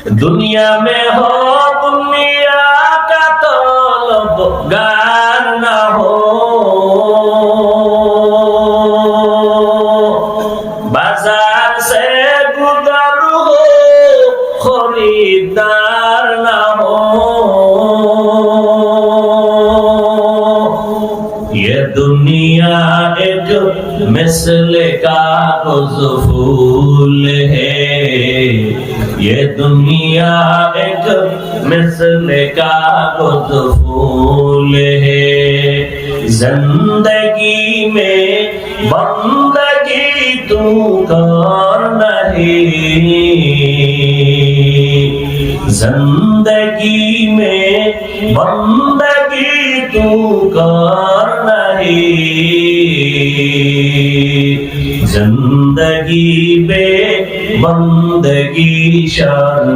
दुनिया में हो दुनिया का तलबगार न हो, बाजार से गुजर हो खरीदार न हो। ये दुनिया एक मिसल कागज फूल है, ये दुनिया एक मिसल कागज फूल है। जिंदगी में बंदगी तू कर नहीं, जिंदगी में बंदगी तू कर नहीं, जिंदगी बे बंदगी शान